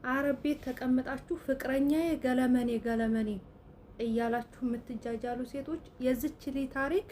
አረብ ቤት ተቀምጣችሁ ፍቅረኛዬ ገለመኔ እያላችሁ የምትጃጃሉ ሴቶች የዚች ልጅ ታሪክ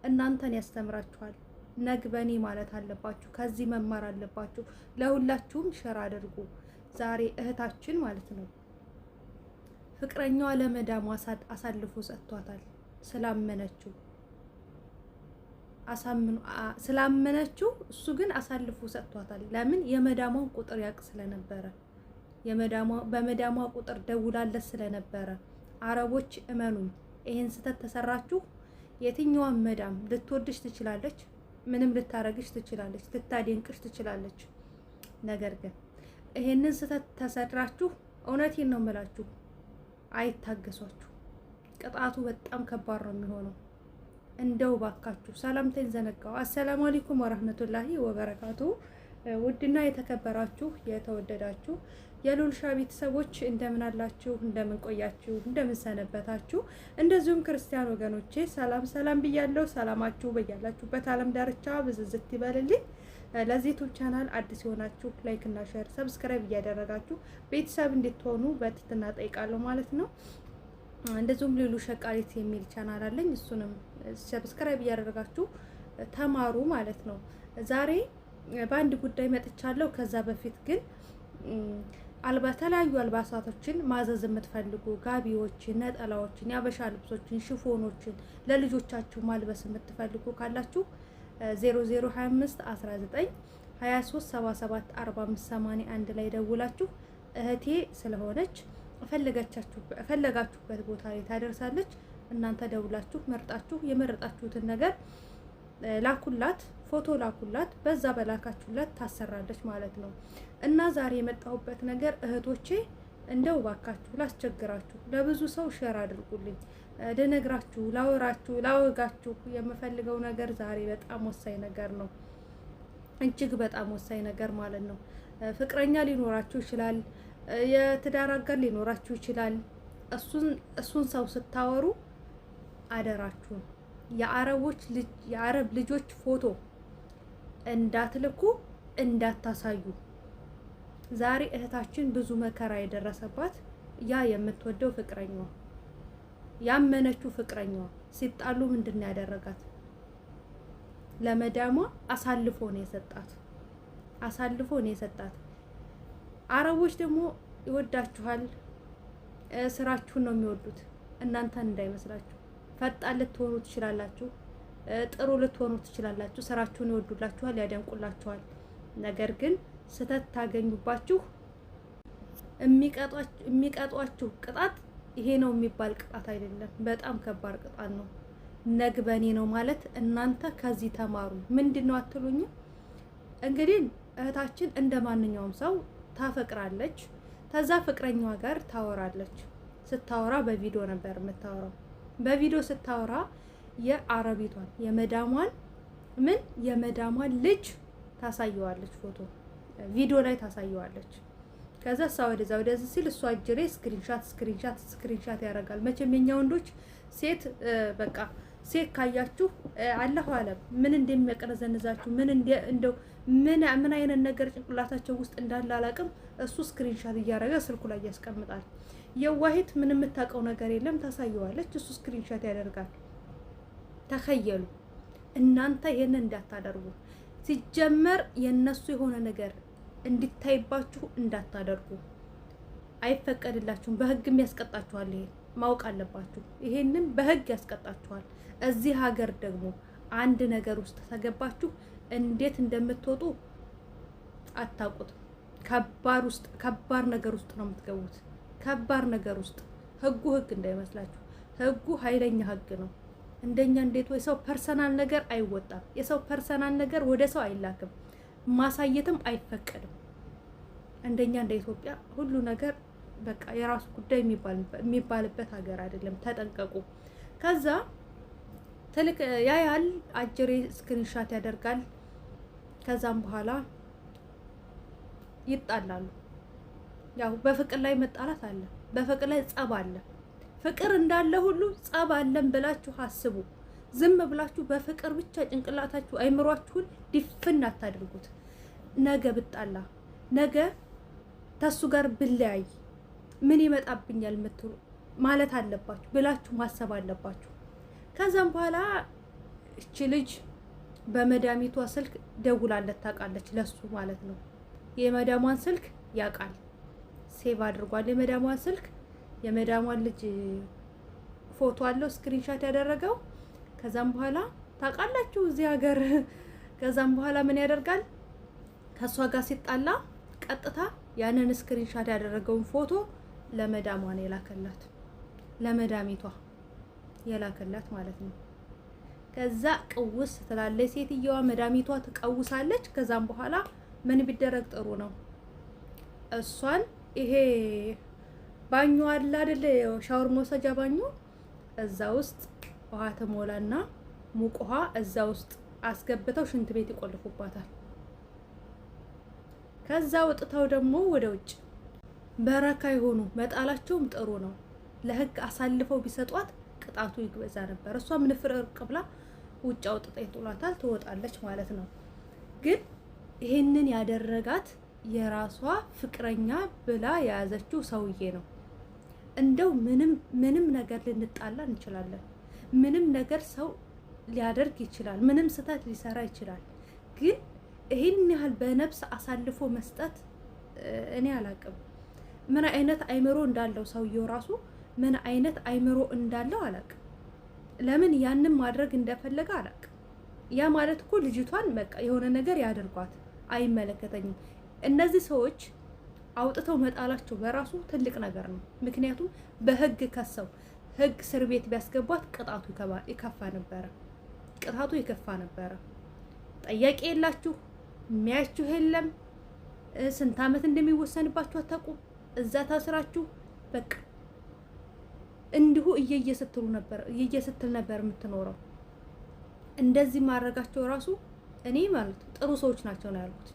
እናንተን ያስተምራችኋል። ነግበኔ ማለት አለባችሁ። ከዚህ መማር አለባችሁ። ለሁላችሁም ሸር አድርጉ። ዛሬ እህታችን ማለት ነው ፍቅረኛዋ ለመዳሙ አሳልፎ ሰጥቷታል። ስላመነችው እሱ ግን አሳልፎ ሰጥቷታል። ለምን? የመዳሟን ቁጥር ያቅ ስለነበረ በመዳሟ ቁጥር ደውላለት ስለነበረ። አረቦች እመኑኝ፣ ይሄን ስተት ተሰራችሁ የትኛዋን መዳም ልትወድሽ ትችላለች፣ ምንም ልታረግሽ ትችላለች፣ ልታደንቅሽ ትችላለች። ነገር ግን ይሄንን ስተት ተሰራችሁ፣ እውነቴን ነው የምላችሁ፣ አይታገሷችሁ። ቅጣቱ በጣም ከባድ ነው የሚሆነው። እንደው ባካችሁ ሰላምታን ዘነጋው። አሰላሙ አለይኩም ወራህመቱላሂ ወበረካቱ። ውድና የተከበራችሁ የተወደዳችሁ የሉልሻ ቤተሰቦች እንደምን አላችሁ? እንደምን ቆያችሁ? እንደምን ሰነበታችሁ? እንደዚሁም ክርስቲያን ወገኖቼ ሰላም ብያለሁ። ሰላማችሁ በያላችሁበት ዓለም ዳርቻ ብዝዝት ይበልልኝ። ለዚህ ዩቲዩብ ቻናል አዲስ የሆናችሁ ላይክ እና ሼር ሰብስክራይብ እያደረጋችሁ ቤተሰብ እንድትሆኑ በትህትና ጠይቃለሁ ማለት ነው። እንደዚሁም ሉሉ ሸቃሊት የሚል ቻናል አለኝ። እሱንም ሰብስክራይብ እያደረጋችሁ ተማሩ ማለት ነው። ዛሬ በአንድ ጉዳይ መጥቻለሁ። ከዛ በፊት ግን ተለያዩ አልባሳቶችን ማዘዝ የምትፈልጉ ጋቢዎችን፣ ነጠላዎችን፣ ያበሻ ልብሶችን፣ ሽፎኖችን ለልጆቻችሁ ማልበስ የምትፈልጉ ካላችሁ 0025 19 23 77 45 81 ላይ ደውላችሁ እህቴ ስለሆነች ፈለጋችሁበት ቦታ ላይ ታደርሳለች። እናንተ ደውላችሁ መርጣችሁ የመረጣችሁትን ነገር ላኩላት፣ ፎቶ ላኩላት። በዛ በላካችሁላት ታሰራለች ማለት ነው። እና ዛሬ የመጣሁበት ነገር እህቶቼ እንደው ባካችሁ ላስቸግራችሁ፣ ለብዙ ሰው ሼር አድርጉልኝ። ልነግራችሁ፣ ላወጋችሁ የምፈልገው ነገር ዛሬ በጣም ወሳኝ ነገር ነው። እጅግ በጣም ወሳኝ ነገር ማለት ነው። ፍቅረኛ ሊኖራችሁ ይችላል፣ የትዳር አጋር ሊኖራችሁ ይችላል። እሱን ሰው ስታወሩ አደራችሁ የአረብ ልጆች ፎቶ እንዳትልኩ፣ እንዳታሳዩ። ዛሬ እህታችን ብዙ መከራ የደረሰባት ያ የምትወደው ፍቅረኛዋ፣ ያመነችው ፍቅረኛዋ ሲጣሉ ምንድን ነው ያደረጋት? ለመዳሟ አሳልፎ ነው የሰጣት። አረቦች ደግሞ ይወዳችኋል፣ ስራችሁን ነው የሚወዱት። እናንተን እንዳይመስላችሁ። ፈጣን ልትሆኑ ትችላላችሁ፣ ጥሩ ልትሆኑ ትችላላችሁ። ስራችሁን ይወዱላችኋል፣ ያደንቁላችኋል። ነገር ግን ስተት ታገኙባችሁ የሚቀጧችሁ ቅጣት ይሄ ነው የሚባል ቅጣት አይደለም። በጣም ከባድ ቅጣት ነው። ነግበኔ ነው ማለት እናንተ ከዚህ ተማሩ። ምንድነው አትሉኝም? እንግዲህ እህታችን እንደ ማንኛውም ሰው ታፈቅራለች። ከዛ ፍቅረኛዋ ጋር ታወራለች። ስታወራ በቪዲዮ ነበር የምታወራው። በቪዲዮ ስታወራ የአረቢቷን የመዳሟን ልጅ ታሳየዋለች። ፎቶ ቪዲዮ ላይ ታሳየዋለች። ከዛ እሷ ወደዚህ ሲል እሷ እጅሬ ስክሪንሻት ያደርጋል። መቼም የኛ ወንዶች ሴት ካያችሁ አላሁ አለም ምን እንደሚያቀነዘንዛችሁ ምን አይነት ነገር ጭንቅላታቸው ውስጥ እንዳለ አላውቅም። እሱ ስክሪንሻት እያደረገ ስልኩ ላይ ያስቀምጣል። የዋሂት ምን የምታውቀው ነገር የለም፣ ታሳየዋለች። እሱ ስክሪንሻት ያደርጋል። ተከየሉ። እናንተ ይሄንን እንዳታደርጉ። ሲጀመር የነሱ የሆነ ነገር እንዲታይባችሁ እንዳታደርጉ። አይፈቀድላችሁም። በህግም ያስቀጣችኋል። ይሄ ማወቅ አለባችሁ። ይሄንን በህግ ያስቀጣችኋል። እዚህ ሀገር ደግሞ አንድ ነገር ውስጥ ተገባችሁ እንዴት እንደምትወጡ አታውቁትም። ከባድ ነገር ውስጥ ነው የምትገቡት። ከባድ ነገር ውስጥ ህግ እንዳይመስላችሁ። ህጉ ኃይለኛ ህግ ነው። እንደኛ እንዴት የሰው ፐርሰናል ነገር አይወጣም። የሰው ፐርሰናል ነገር ወደ ሰው አይላክም። ማሳየትም አይፈቀድም። እንደኛ እንደ ኢትዮጵያ ሁሉ ነገር በቃ የራሱ ጉዳይ የሚባልበት ሀገር አይደለም። ተጠንቀቁ። ከዛ ያያል አጅሬ ስክሪንሻት ያደርጋል። ከዛም በኋላ ይጣላሉ። ያው በፍቅር ላይ መጣላት አለ፣ በፍቅር ላይ ጸብ አለ። ፍቅር እንዳለ ሁሉ ጸብ አለን ብላችሁ አስቡ። ዝም ብላችሁ በፍቅር ብቻ ጭንቅላታችሁ አይምሯችሁን ድፍን አታድርጉት። ነገ ብጣላ ነገ ተሱ ጋር ብለያይ ምን ይመጣብኛል ምትሉ ማለት አለባችሁ ብላችሁ ማሰብ አለባችሁ። ከዛም በኋላ እቺ ልጅ በመዳሚቷ ስልክ ደውላለት ታውቃለች፣ ለሱ ማለት ነው። የመዳሟን ስልክ ያውቃል፣ ሴቭ አድርጓል የመዳሟን ስልክ። የመዳሟን ልጅ ፎቶ አለው ስክሪንሻት ያደረገው። ከዛም በኋላ ታውቃላችሁ እዚህ ሀገር ከዛም በኋላ ምን ያደርጋል? ከሷ ጋር ሲጣላ ቀጥታ ያንን ስክሪንሻት ያደረገውን ፎቶ ለመዳሟ ነው የላከላት፣ ለመዳሚቷ የላከላት ማለት ነው። ከዛ ቅውስ ትላለች ሴትየዋ፣ መዳሚቷ ትቀውሳለች። ከዛም በኋላ ምን ቢደረግ ጥሩ ነው? እሷን ይሄ ባኞ አለ አይደል? ሻወር መውሰጃ ባኞ፣ እዛ ውስጥ ውሃ ተሞላና ሙቅ ውሃ እዛ ውስጥ አስገብተው ሽንት ቤት ይቆልፉባታል። ከዛ ወጥተው ደግሞ ወደ ውጭ በረካ ይሆኑ። መጣላቸውም ጥሩ ነው። ለህግ አሳልፈው ቢሰጧት ቅጣቱ ይግበዛ ነበር። እሷ ምን ፍርቅ ብላ ውጭ አውጥታ ይጥሏታል፣ ትወጣለች ማለት ነው። ግን ይሄንን ያደረጋት የራሷ ፍቅረኛ ብላ የያዘችው ሰውዬ ነው። እንደው ምንም ነገር ልንጣላ እንችላለን። ምንም ነገር ሰው ሊያደርግ ይችላል። ምንም ስህተት ሊሰራ ይችላል። ግን ይሄን ያህል በነፍስ አሳልፎ መስጠት እኔ አላቅም። ምን አይነት አይምሮ እንዳለው ሰውየው ራሱ ምን አይነት አይምሮ እንዳለው አላቅም። ለምን ያንን ማድረግ እንደፈለገ አላቅም። ያ ማለት እኮ ልጅቷን በቃ የሆነ ነገር ያደርጓት አይመለከተኝም። እነዚህ ሰዎች አውጥተው መጣላቸው በራሱ ትልቅ ነገር ነው። ምክንያቱም በህግ ከሰው ህግ እስር ቤት ቢያስገቧት ቅጣቱ ይከፋ ነበረ። ቅጣቱ ይከፋ ነበረ። ጠያቂ የላችሁ፣ የሚያችሁ የለም። ስንት ዓመት እንደሚወሰንባችሁ አታውቁም። እዛ ታስራችሁ በቃ እንዲሁ እየየስትል ነበር የምትኖረው። እንደዚህ ማድረጋቸው ራሱ እኔ ማለት ጥሩ ሰዎች ናቸው ነው ያልኩት።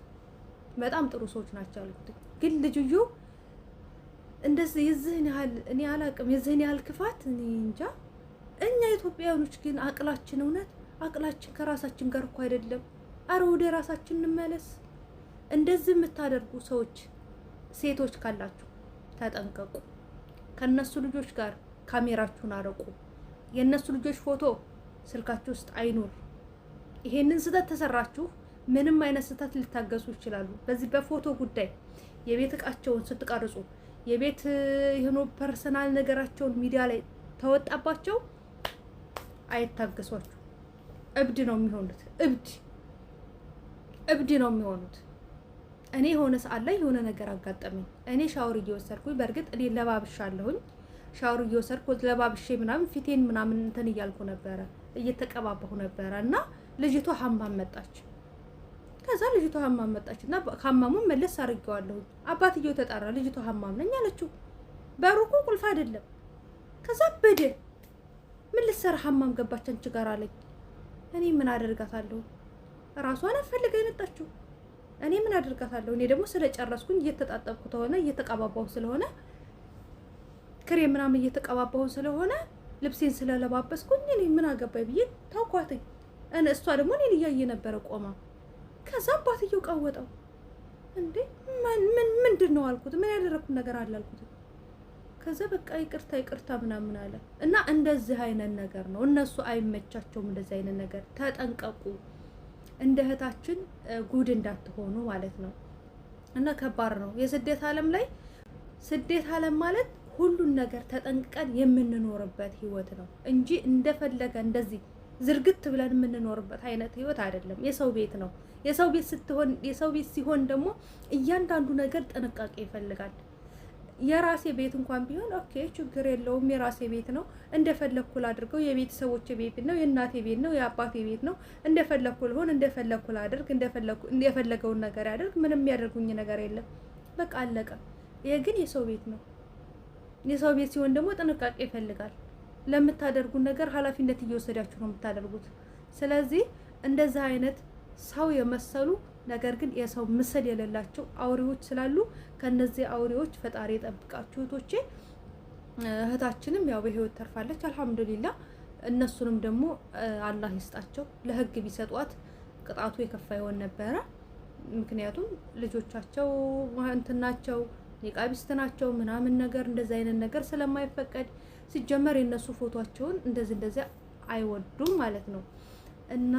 በጣም ጥሩ ሰዎች ናቸው ያልኩት። ግን ልጅዩ እንደዚህ የዚህን ያህል እኔ አላቅም፣ የዚህን ያህል ክፋት እኔ እንጃ። እኛ ኢትዮጵያውያኖች ግን አቅላችን እውነት አቅላችን ከራሳችን ጋር እኮ አይደለም። አረ ወደ ራሳችን እንመለስ። እንደዚህ የምታደርጉ ሰዎች ሴቶች ካላችሁ ተጠንቀቁ። ከነሱ ልጆች ጋር ካሜራችሁን አረቁ። የነሱ ልጆች ፎቶ ስልካችሁ ውስጥ አይኑር። ይሄንን ስህተት ተሰራችሁ ምንም አይነት ስህተት ሊታገሱ ይችላሉ። በዚህ በፎቶ ጉዳይ የቤት እቃቸውን ስትቀርጹ የቤት የሆነ ፐርሰናል ነገራቸውን ሚዲያ ላይ ተወጣባቸው አይታገሷችሁ። እብድ ነው የሚሆኑት። እብድ ነው የሚሆኑት። እኔ የሆነ ሰዓት ላይ የሆነ ነገር አጋጠመኝ። እኔ ሻወር እየወሰድኩኝ በእርግጥ እኔ ለባብሻለሁኝ። ሻወር እየወሰድኩ ለባብሼ ምናምን ፊቴን ምናምን እንትን እያልኩ ነበረ፣ እየተቀባባሁ ነበረ እና ልጅቷ ሀማም መጣች። ከዛ ልጅቷ ሀማም መጣች እና ሀማሙን መለስ አድርጌዋለሁ። አባትየው ተጣራ። ልጅቷ ሀማም ነኝ አለችው። በሩቁ ቁልፍ አይደለም። ከዛ በደ ምን ልትሰራ ሀማም ገባች አንቺ ጋር አለኝ። እኔ ምን አደርጋታለሁ? ራሷን ፈልጋ የመጣችው እኔ ምን አደርጋታለሁ? እኔ ደግሞ ስለጨረስኩኝ እየተጣጠብኩ ተሆነ እየተቀባባሁ ስለሆነ ክሬም ምናምን እየተቀባባሁ ስለሆነ ልብሴን ስለለባበስኩኝ እኔ ምን አገባኝ ብዬ ታውኳትኝ። እሷ ደግሞ እኔን እያየ ነበረ ቆማ። ከዛ አባትየው ቀወጠው። እንዴ ምንድን ነው አልኩት። ምን ያደረኩት ነገር አለ አልኩት። ከዛ በቃ ይቅርታ ምናምን አለ እና እንደዚህ አይነት ነገር ነው። እነሱ አይመቻቸውም እንደዚህ አይነት ነገር። ተጠንቀቁ፣ እንደ እህታችን ጉድ እንዳትሆኑ ማለት ነው። እና ከባድ ነው የስደት ዓለም ላይ። ስደት ዓለም ማለት ሁሉን ነገር ተጠንቅቀን የምንኖርበት ህይወት ነው እንጂ እንደፈለገ እንደዚህ ዝርግት ብለን የምንኖርበት አይነት ህይወት አይደለም። የሰው ቤት ነው። የሰው ቤት ሲሆን ደግሞ እያንዳንዱ ነገር ጥንቃቄ ይፈልጋል። የራሴ ቤት እንኳን ቢሆን ኦኬ ችግር የለውም፣ የራሴ ቤት ነው፣ እንደፈለኩ ላድርገው፣ የቤተሰቦቼ ቤት ነው፣ የእናቴ ቤት ነው፣ የአባቴ ቤት ነው፣ እንደፈለኩ ልሆን፣ እንደፈለኩ ላድርግ፣ እንደፈለገውን ነገር ያደርግ፣ ምንም ያደርጉኝ ነገር የለም፣ በቃ አለቀ። ይሄ ግን የሰው ቤት ነው። የሰው ቤት ሲሆን ደግሞ ጥንቃቄ ይፈልጋል። ለምታደርጉት ነገር ኃላፊነት እየወሰዳችሁ ነው የምታደርጉት። ስለዚህ እንደዚህ አይነት ሰው የመሰሉ ነገር ግን የሰው ምስል የሌላቸው አውሬዎች ስላሉ ከነዚህ አውሬዎች ፈጣሪ የጠብቃችሁ እህቶቼ። እህታችንም ያው በህይወት ተርፋለች አልሐምዱሊላህ። እነሱንም ደግሞ አላህ ይስጣቸው። ለህግ ቢሰጧት ቅጣቱ የከፋ ይሆን ነበረ። ምክንያቱም ልጆቻቸው እንትናቸው ኒቃቢስት ናቸው ምናምን ነገር እንደዚህ አይነት ነገር ስለማይፈቀድ ሲጀመር የነሱ ፎቶቸውን እንደዚህ አይወዱም ማለት ነው። እና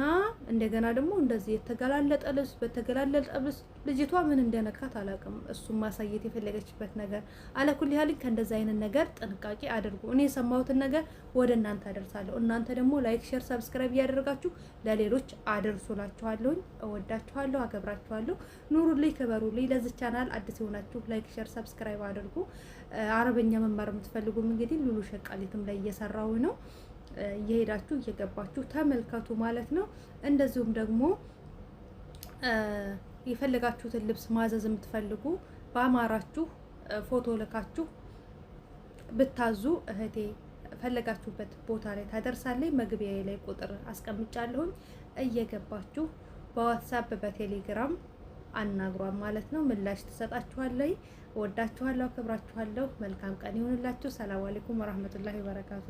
እንደገና ደግሞ እንደዚህ የተገላለጠ ልብስ በተገላለጠ ልብስ ልጅቷ ምን እንደነካት አላውቅም። እሱም ማሳየት የፈለገችበት ነገር አለኩል ያህል ከእንደዚህ አይነት ነገር ጥንቃቄ አድርጉ። እኔ የሰማሁትን ነገር ወደ እናንተ አደርሳለሁ። እናንተ ደግሞ ላይክ፣ ሼር፣ ሰብስክራይብ እያደረጋችሁ ለሌሎች አደርሱላችኋለሁ። እወዳችኋለሁ፣ አከብራችኋለሁ። ኑሩልኝ፣ ክበሩልኝ። ለዚህ ቻናል አዲስ የሆናችሁ ላይክ፣ ሼር፣ ሰብስክራይብ አድርጉ። አረበኛ መማር የምትፈልጉም እንግዲህ ሉሉ ሸቃሊትም ላይ እየሰራው ነው እየሄዳችሁ እየገባችሁ ተመልከቱ ማለት ነው። እንደዚሁም ደግሞ የፈለጋችሁትን ልብስ ማዘዝ የምትፈልጉ በአማራችሁ ፎቶ ልካችሁ ብታዙ እህቴ ፈለጋችሁበት ቦታ ላይ ታደርሳለች። መግቢያዬ ላይ ቁጥር አስቀምጫለሁኝ። እየገባችሁ በዋትሳፕ በቴሌግራም አናግሯን ማለት ነው። ምላሽ ትሰጣችኋለች። ወዳችኋለሁ፣ አከብራችኋለሁ። መልካም ቀን ይሁንላችሁ። ሰላም አለይኩም ወራህመቱላሂ ወበረካቱ።